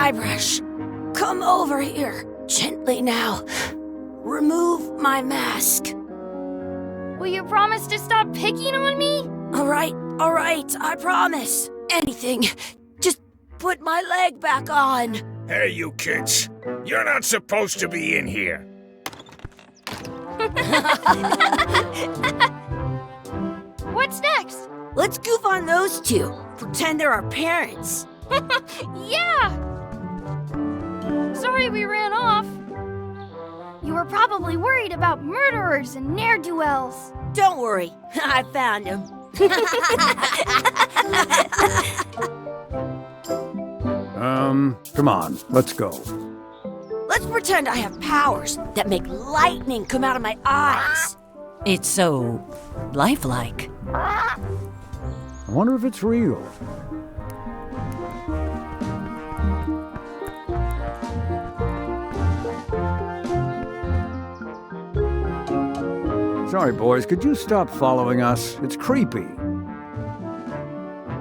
Guybrush, come over here. Gently now. Remove my mask. Will you promise to stop picking on me? All right, I promise. Anything. Just put my leg back on. Hey, you kids. You're not supposed to be in here. What's next? Let's goof on those two. Pretend they're our parents. Yeah! Sorry we ran off. You were probably worried about murderers and ne'er-do-wells. Don't worry, I found him. Come on, let's go. Let's pretend I have powers that make lightning come out of my eyes. It's so lifelike. I wonder if it's real. Sorry, boys, could you stop following us? It's creepy.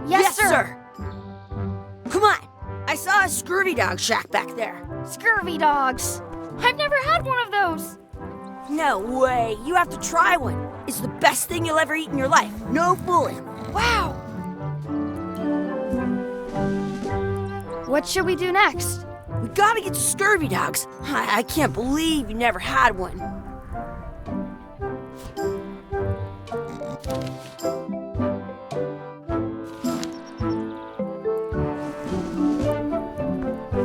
Yes, sir. Come on. I saw a scurvy dog shack back there. Scurvy dogs. I've never had one of those. No way. You have to try one. It's the best thing you'll ever eat in your life. No fooling. Wow. What should we do next? We gotta get to scurvy dogs. I can't believe you never had one.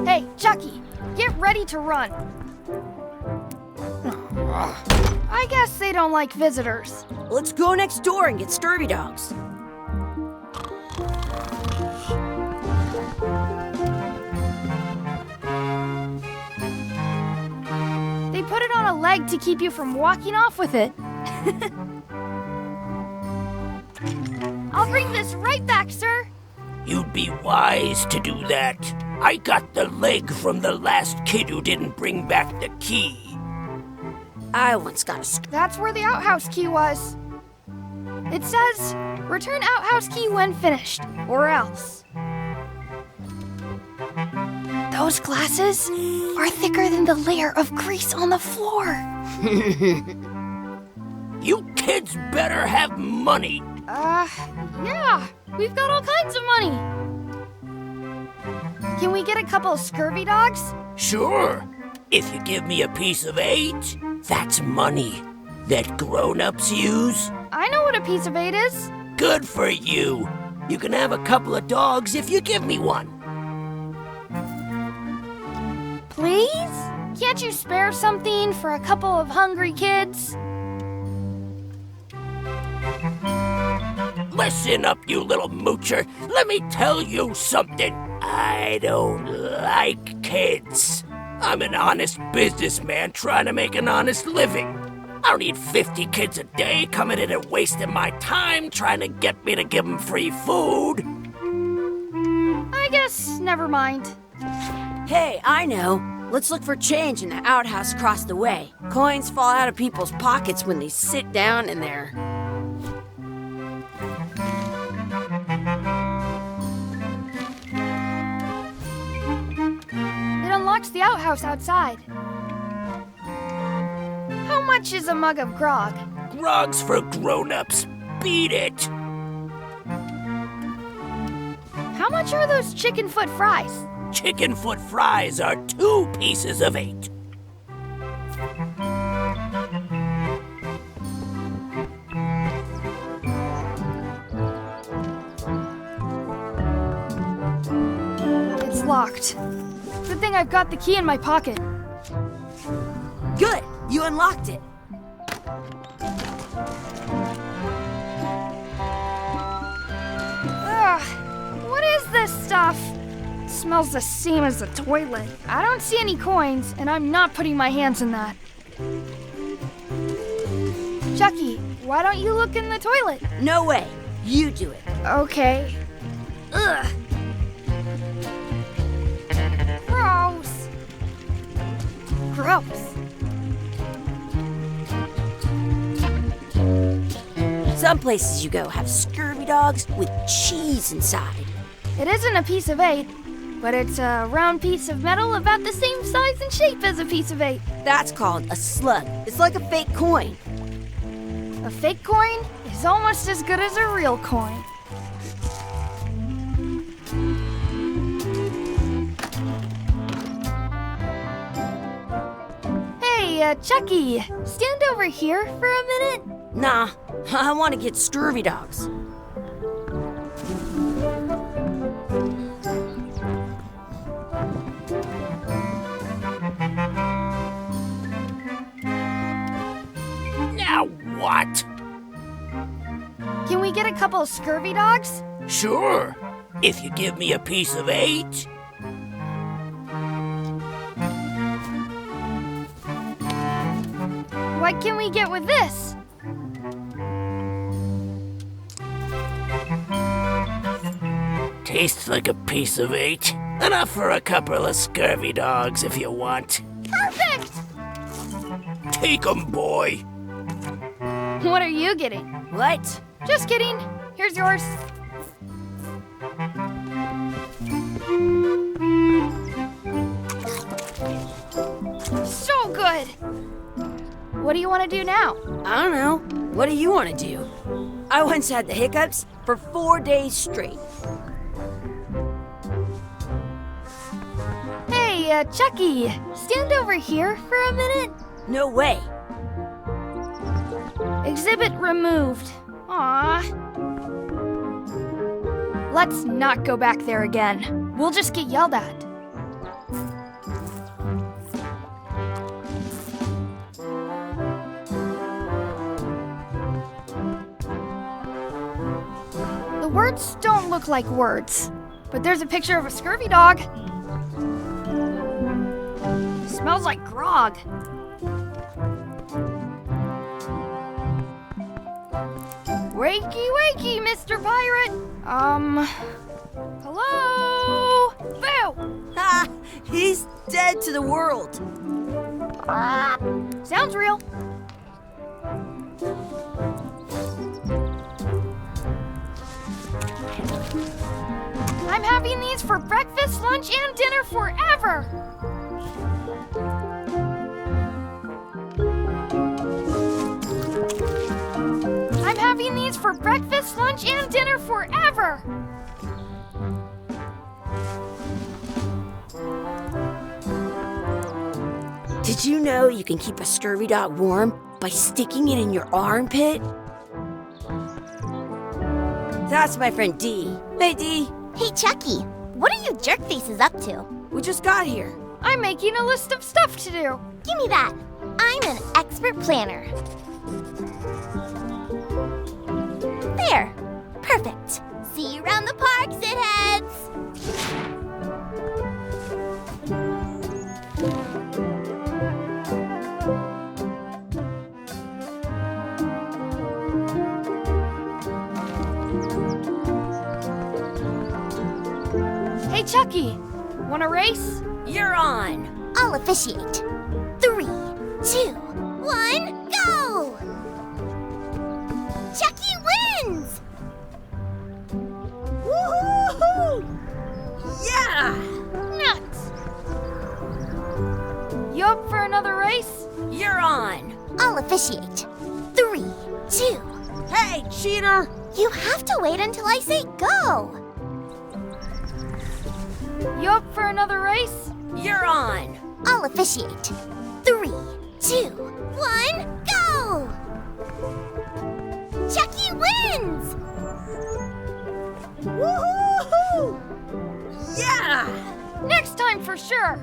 Hey, Chucky, get ready to run. I guess they don't like visitors. Let's go next door and get scurvy dogs. They put it on a leg to keep you from walking off with it. I'll bring this right back, sir. You'd be wise to do that. I got the leg from the last kid who didn't bring back the key. I once got a That's where the outhouse key was. It says, return outhouse key when finished, or else. Those glasses are thicker than the layer of grease on the floor. You kids better have money. Yeah, we've got all kinds of money. Can we get a couple of scurvy dogs? Sure. If you give me a piece of 8, that's money that grown-ups use. I know what a piece of 8 is. Good for you. You can have a couple of dogs if you give me one. Please? Can't you spare something for a couple of hungry kids? Listen up, you little moocher. Let me tell you something. I don't like kids. I'm an honest businessman trying to make an honest living. I don't need 50 kids a day coming in and wasting my time trying to get me to give them free food. I guess never mind. Hey, I know. Let's look for change in the outhouse across the way. Coins fall out of people's pockets when they sit down in there. It unlocks the outhouse outside. How much is a mug of grog? Grog's for grown-ups. Beat it. How much are those chicken foot fries? Chicken foot fries are 2 pieces of 8. It's locked. Good thing I've got the key in my pocket. Good, you unlocked it. Ugh, what is this stuff? It smells the same as the toilet. I don't see any coins, and I'm not putting my hands in that. Chucky, why don't you look in the toilet? No way, you do it. Okay. Ugh. Gross. Gross. Some places you go have scurvy dogs with cheese inside. It isn't a piece of 8. but it's a round piece of metal about the same size and shape as a piece of 8. That's called a slug. It's like a fake coin. A fake coin is almost as good as a real coin. Hey, Chucky, stand over here for a minute. Nah, I want to get scurvy dogs. Now what? Can we get a couple of scurvy dogs? Sure, if you give me a piece of 8. What can we get with this? Tastes like a piece of 8. Enough for a couple of scurvy dogs if you want. Perfect! Take 'em, boy. What are you getting? What? Just kidding. Here's yours. So good! What do you want to do now? I don't know. What do you want to do? I once had the hiccups for 4 days straight. Hey, Chucky, stand over here for a minute. No way. Exhibit removed. Aww. Let's not go back there again. We'll just get yelled at. The words don't look like words, but there's a picture of a scurvy dog. Smells like grog. Wakey, wakey, Mr. Pirate. Hello? Boo! Ha! He's dead to the world. Sounds real. I'm having these for breakfast, lunch, and dinner forever. I'm having these for breakfast, lunch, and dinner forever. Did you know you can keep a scurvy dog warm by sticking it in your armpit? That's my friend Dee. Hey, Dee. Hey, Chucky, what are you jerk faces up to? We just got here. I'm making a list of stuff to do. Give me that. I'm an expert planner. There. Perfect. See you around the park, shitheads. Hey, Chucky, want a race? You're on. I'll officiate. 3, 2, 1, go! Chucky wins! Woohoo! Yeah! Nuts! You up for another race? You're on. I'll officiate. 3, 2. Hey, cheater! You have to wait until I say go. You up for another race? You're on. I'll officiate. 3, 2, 1, go! Chucky wins! Woohoo! Yeah! Next time for sure.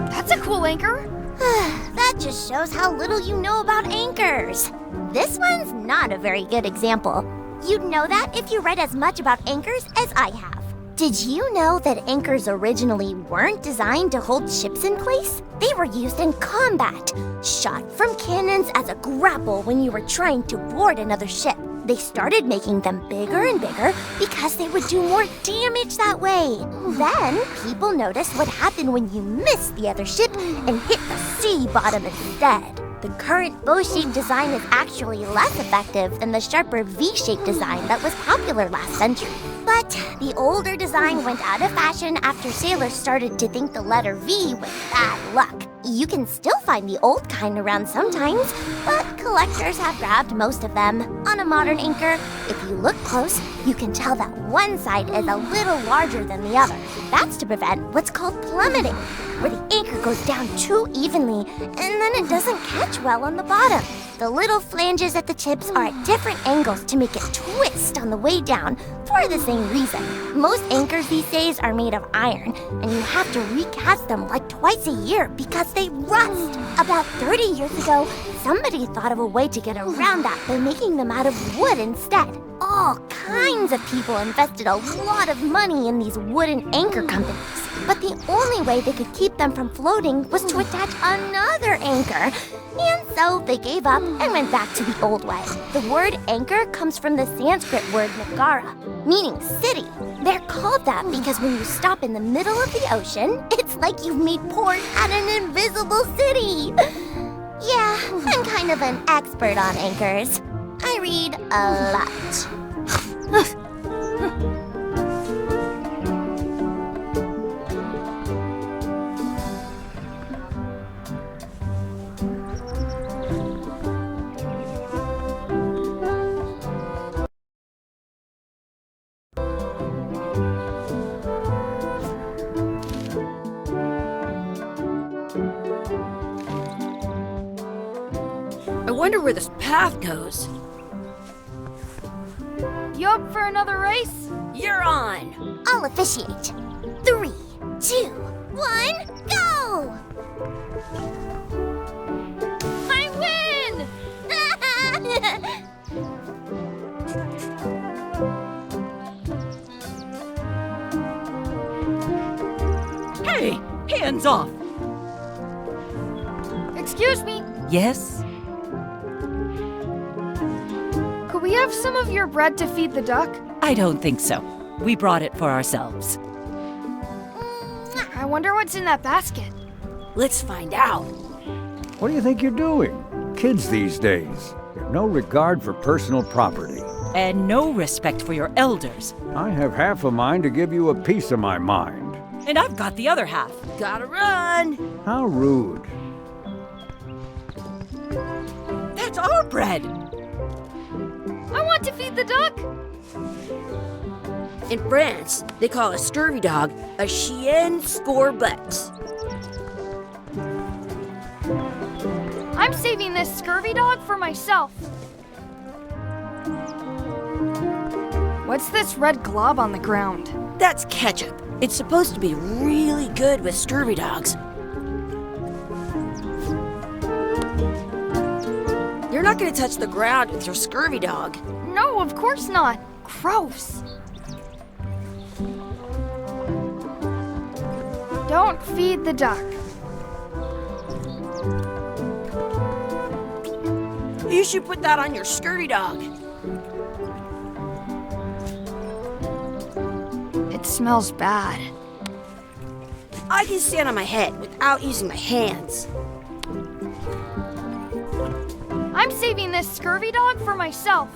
That's a cool anchor. That just shows how little you know about anchors. This one's not a very good example. You'd know that if you read as much about anchors as I have. Did you know that anchors originally weren't designed to hold ships in place? They were used in combat, shot from cannons as a grapple when you were trying to board another ship. They started making them bigger and bigger because they would do more damage that way. Then, people noticed what happened when you missed the other ship and hit the sea bottom instead. The current bow-shaped design is actually less effective than the sharper V-shaped design that was popular last century. But the older design went out of fashion after sailors started to think the letter V was bad luck. You can still find the old kind around sometimes, but collectors have grabbed most of them. On a modern anchor, if you look close, you can tell that one side is a little larger than the other. That's to prevent what's called plummeting, where the anchor goes down too evenly and then it doesn't catch well on the bottom. The little flanges at the tips are at different angles to make it twist on the way down for the same reason. Most anchors these days are made of iron, and you have to recast them like twice a year because they rust. About 30 years ago, somebody thought of a way to get around that by making them out of wood instead. All kinds of people invested a lot of money in these wooden anchor companies. But the only way they could keep them from floating was to attach another anchor. And so they gave up and went back to the old way. The word anchor comes from the Sanskrit word nagara, meaning city. They're called that because when you stop in the middle of the ocean, it's like you've made port at an invisible city. Yeah, I'm kind of an expert on anchors. I read a lot. I wonder where this path goes. You up for another race? You're on! I'll officiate. 3, 2, 1, go! I win! Hey, hands off! Excuse me, Yes? could we have some of your bread to feed the duck? I don't think so. We brought it for ourselves. I wonder what's in that basket. Let's find out. What do you think you're doing? Kids these days have no regard for personal property. And no respect for your elders. I have half a mind to give you a piece of my mind. And I've got the other half. Gotta run! How rude. That's our bread! I want to feed the duck. In France, they call a scurvy dog a chien scorbut. I'm saving this scurvy dog for myself. What's this red glob on the ground? That's ketchup. It's supposed to be really good with scurvy dogs. You're not gonna touch the ground with your scurvy dog. No, of course not. Gross. Don't feed the duck. You should put that on your scurvy dog. It smells bad. I can stand on my head without using my hands. I'm saving this scurvy dog for myself.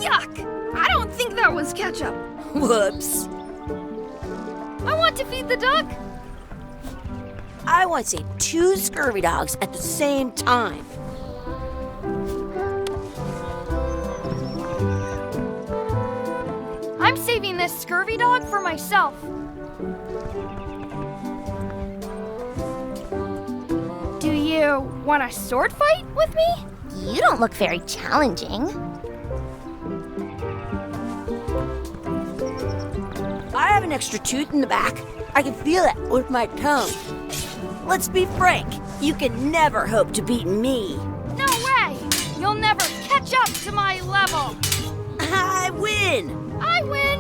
Yuck! I don't think that was ketchup. Whoops. I want to feed the duck. I want to save 2 scurvy dogs at the same time. I'm saving this scurvy dog for myself. Do you want a sword fight with me? You don't look very challenging. I have an extra tooth in the back. I can feel it with my tongue. Let's be frank. You can never hope to beat me. No way! You'll never catch up to my level. I win! I win!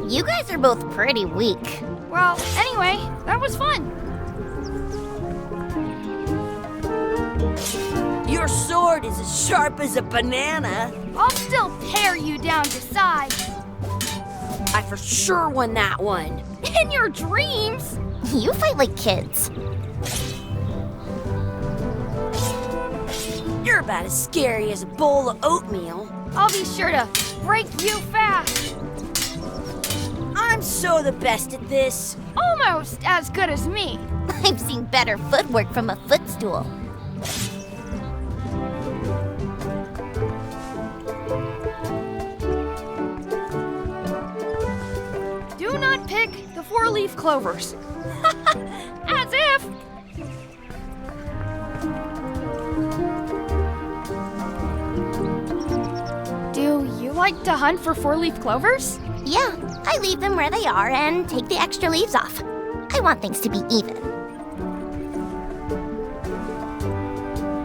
You guys are both pretty weak. Well, anyway, that was fun. Your sword is as sharp as a banana. I'll still tear you down to size. I for sure won that one. In your dreams! You fight like kids. You're about as scary as a bowl of oatmeal. I'll be sure to break you fast. I'm so the best at this. Almost as good as me. I've seen better footwork from a footstool. Do not pick the 4-leaf clovers. As if! Do you like to hunt for 4-leaf clovers? Yeah, I leave them where they are and take the extra leaves off. I want things to be even.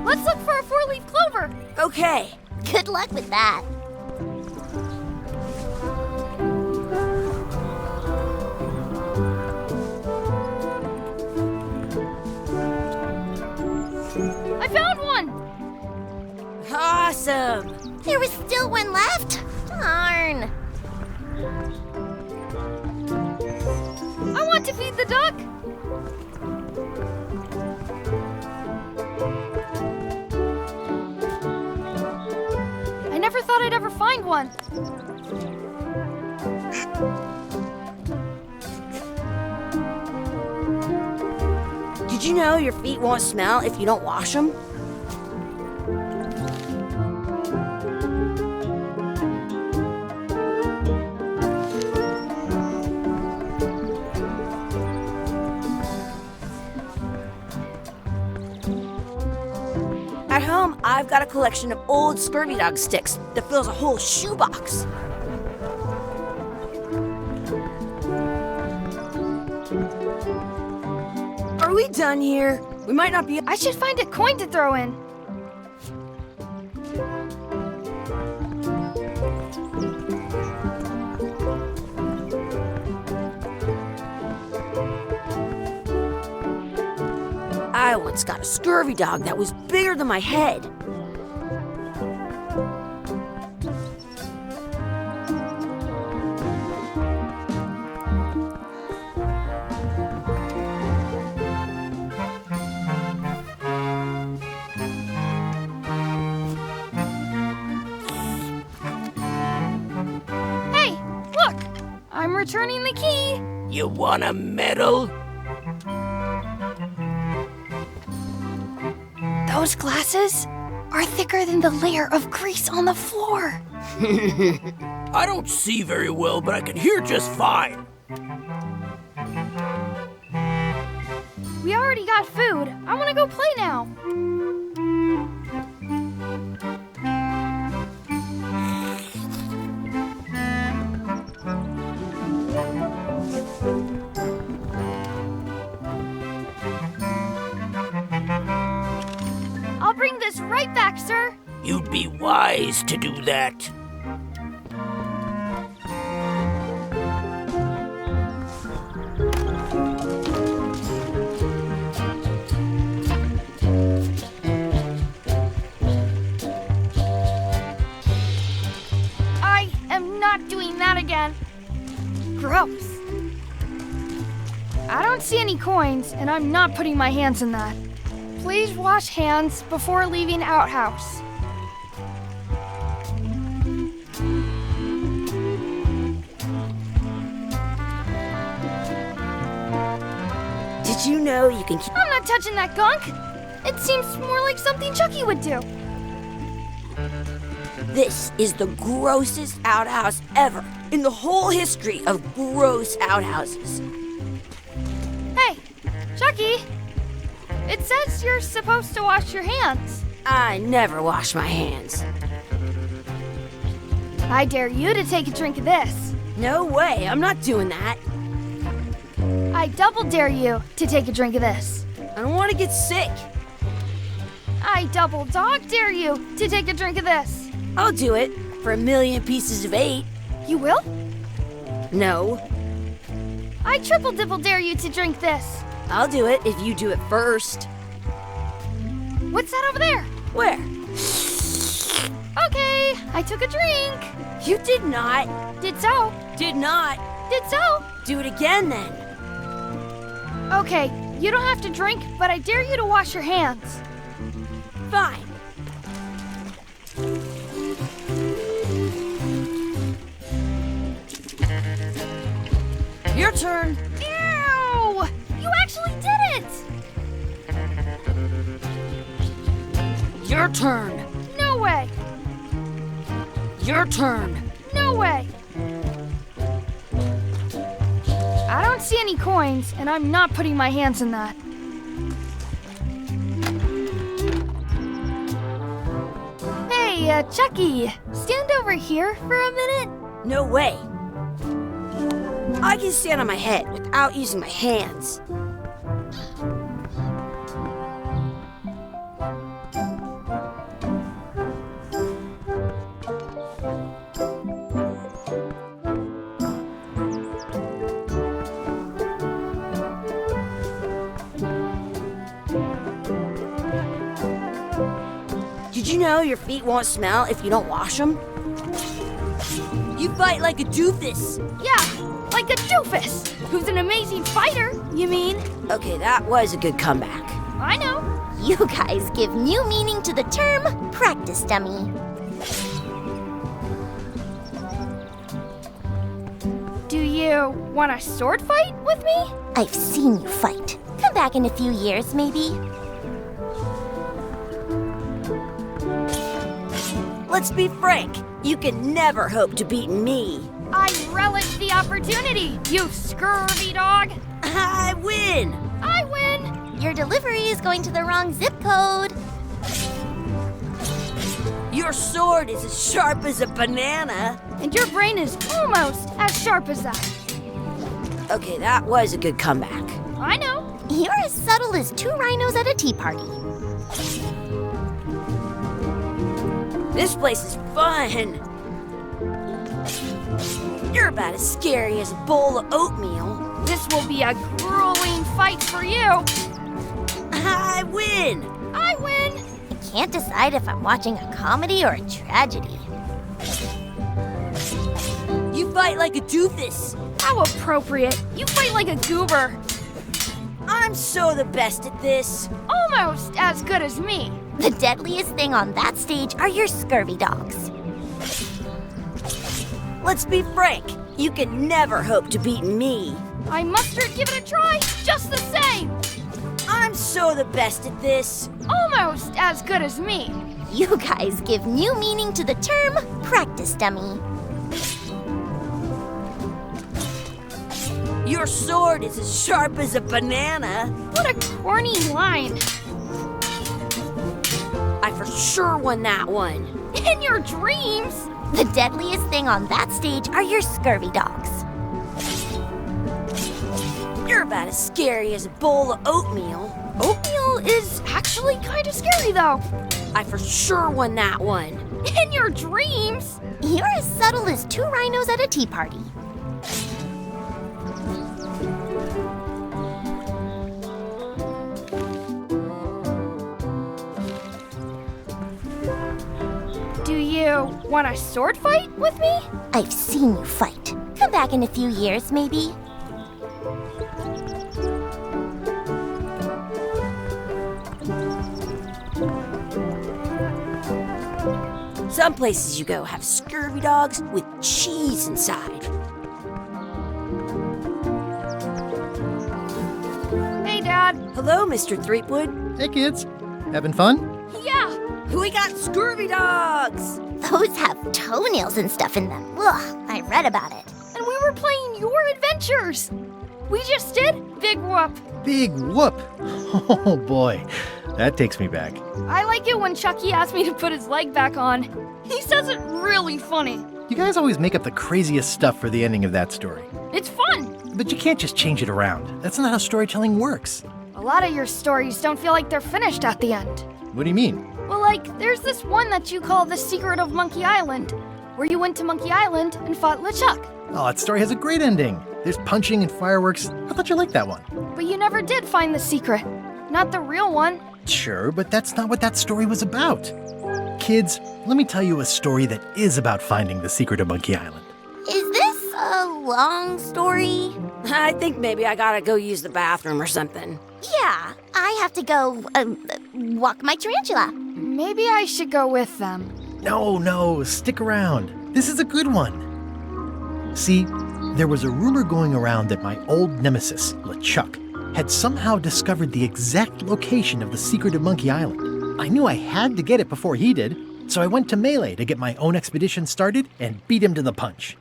Let's look for a 4-leaf clover. Okay. Good luck with that. I found one! Awesome. There was still one left? Darn. I want to feed the duck. I never thought I'd ever find one. Did you know your feet won't smell if you don't wash them? At home, I've got a collection of old scurvy dog sticks that fills a whole shoebox. Are we done here? We might not be. I should find a coin to throw in. I once got a scurvy dog that was bigger than my head. Hey, look! I'm returning the key. You want a medal? Those glasses are thicker than the layer of grease on the floor. I don't see very well, but I can hear just fine. We already got food. I want to go play now. I'll bring this right back, sir. You'd be wise to do that. I am not doing that again. Gross. I don't see any coins, and I'm not putting my hands in that. Please wash hands before leaving outhouse. Did you know you can keep... I'm not touching that gunk. It seems more like something Chucky would do. This is the grossest outhouse ever in the whole history of gross outhouses. Hey, Chucky. It says you're supposed to wash your hands. I never wash my hands. I dare you to take a drink of this. No way, I'm not doing that. I double dare you to take a drink of this. I don't want to get sick. I double dog dare you to take a drink of this. I'll do it. for 1,000,000 pieces of 8. You will? No, I triple dibble dare you to drink this. I'll do it if you do it first. What's that over there? Where? Okay, I took a drink. You did not. Did so. Did not. Did so. Do it again then. Okay, you don't have to drink, but I dare you to wash your hands. Fine. Your turn. Ew! You actually did it! Your turn. No way! Your turn. No way! I don't see any coins, and I'm not putting my hands in that. Hey, Chucky, stand over here for a minute. No way. I can stand on my head without using my hands. Did you know your feet won't smell if you don't wash them? You bite like a doofus. Yeah, like a doofus, who's an amazing fighter, you mean? Okay, that was a good comeback. I know. You guys give new meaning to the term practice dummy. Do you want a sword fight with me? I've seen you fight. Come back in a few years, maybe. Let's be frank. You can never hope to beat me. I relish the opportunity, you scurvy dog. I win. I win. Your delivery is going to the wrong zip code. Your sword is as sharp as a banana. And your brain is almost as sharp as that. Okay, that was a good comeback. I know. You're as subtle as 2 rhinos at a tea party. This place is fun. You're about as scary as a bowl of oatmeal. This will be a grueling fight for you. I win. I win. I can't decide if I'm watching a comedy or a tragedy. You fight like a doofus. How appropriate. You fight like a goober. I'm so the best at this. Almost as good as me. The deadliest thing on that stage are your scurvy dogs. Let's be frank. You can never hope to beat me. I mustard give it a try, just the same. I'm so the best at this. Almost as good as me. You guys give new meaning to the term practice dummy. Your sword is as sharp as a banana. What a corny line. I for sure won that one. In your dreams. The deadliest thing on that stage are your scurvy dogs. You're about as scary as a bowl of oatmeal. Oatmeal is actually kind of scary, though. I for sure won that one. In your dreams. You're as subtle as 2 rhinos at a tea party. Do you want a sword fight with me? I've seen you fight. Come back in a few years, maybe. Some places you go have scurvy dogs with cheese inside. Hey, Dad. Hello, Mr. Threepwood. Hey kids, having fun? Yeah. We got scurvy dogs! Those have toenails and stuff in them. Ugh, I read about it. And we were playing your adventures. We just did Big Whoop. Big whoop! Oh boy, that takes me back. I like it when Chucky asks me to put his leg back on. He says it really funny. You guys always make up the craziest stuff for the ending of that story. It's fun. But you can't just change it around. That's not how storytelling works. A lot of your stories don't feel like they're finished at the end. What do you mean? Well, like, there's this one that you call The Secret of Monkey Island. where you went to Monkey Island and fought LeChuck. Oh, that story has a great ending. There's punching and fireworks. I thought you liked that one. But you never did find the secret. Not the real one. Sure, but that's not what that story was about. Kids, let me tell you a story that is about finding the secret of Monkey Island. Is this a long story? I think maybe I gotta go use the bathroom or something. Yeah, I have to go walk my tarantula. Maybe I should go with them. No, stick around. This is a good one. See, there was a rumor going around that my old nemesis, LeChuck, had somehow discovered the exact location of the secret of Monkey Island. I knew I had to get it before he did, so I went to Melee to get my own expedition started and beat him to the punch.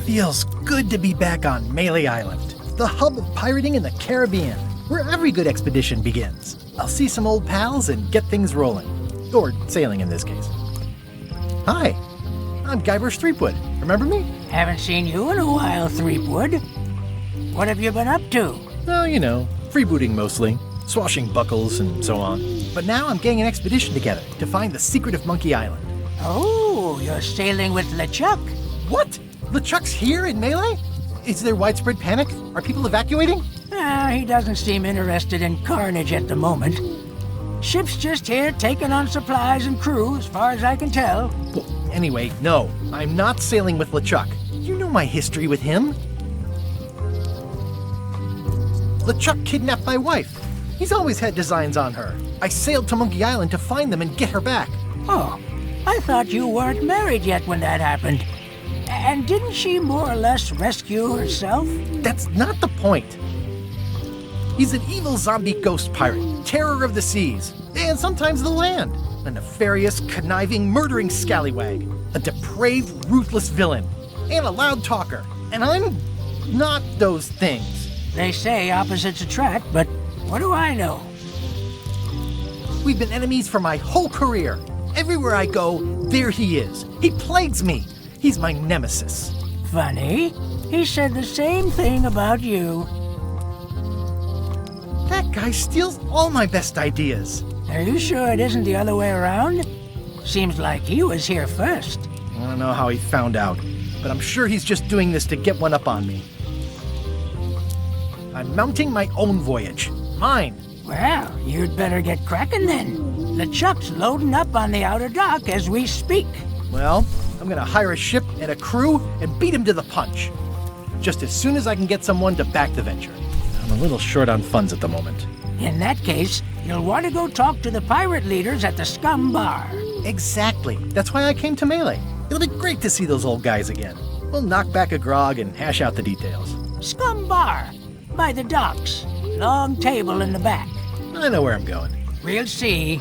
Feels good to be back on Melee Island, the hub of pirating in the Caribbean, where every good expedition begins. I'll see some old pals and get things rolling. Or sailing in this case. Hi, I'm Guybrush Threepwood. Remember me? Haven't seen you in a while, Threepwood. What have you been up to? Oh, you know, freebooting mostly, swashing buckles and so on. But now I'm getting an expedition together to find the secret of Monkey Island. Oh, you're sailing with LeChuck. What? LeChuck's here in Melee? Is there widespread panic? Are people evacuating? He doesn't seem interested in carnage at the moment. Ship's just here taking on supplies and crew, as far as I can tell. Well, anyway, no, I'm not sailing with LeChuck. You know my history with him. LeChuck kidnapped my wife. He's always had designs on her. I sailed to Monkey Island to find them and get her back. Oh, I thought you weren't married yet when that happened. And didn't she more or less rescue herself? That's not the point. He's an evil zombie ghost pirate, terror of the seas, and sometimes the land. A nefarious, conniving, murdering scallywag. A depraved, ruthless villain. And a loud talker. And I'm not those things. They say opposites attract, but what do I know? We've been enemies for my whole career. Everywhere I go, there he is. He plagues me. He's my nemesis. Funny. He said the same thing about you. That guy steals all my best ideas. Are you sure it isn't the other way around? Seems like he was here first. I don't know how he found out, but I'm sure he's just doing this to get one up on me. I'm mounting my own voyage. Mine. Well, you'd better get cracking then. LeChuck's loading up on the outer dock as we speak. Well, I'm gonna hire a ship and a crew and beat him to the punch. Just as soon as I can get someone to back the venture. I'm a little short on funds at the moment. In that case, you'll want to go talk to the pirate leaders at the Scum Bar. Exactly. That's why I came to Melee. It'll be great to see those old guys again. We'll knock back a grog and hash out the details. Scum Bar, by the docks. Long table in the back. I know where I'm going. We'll see.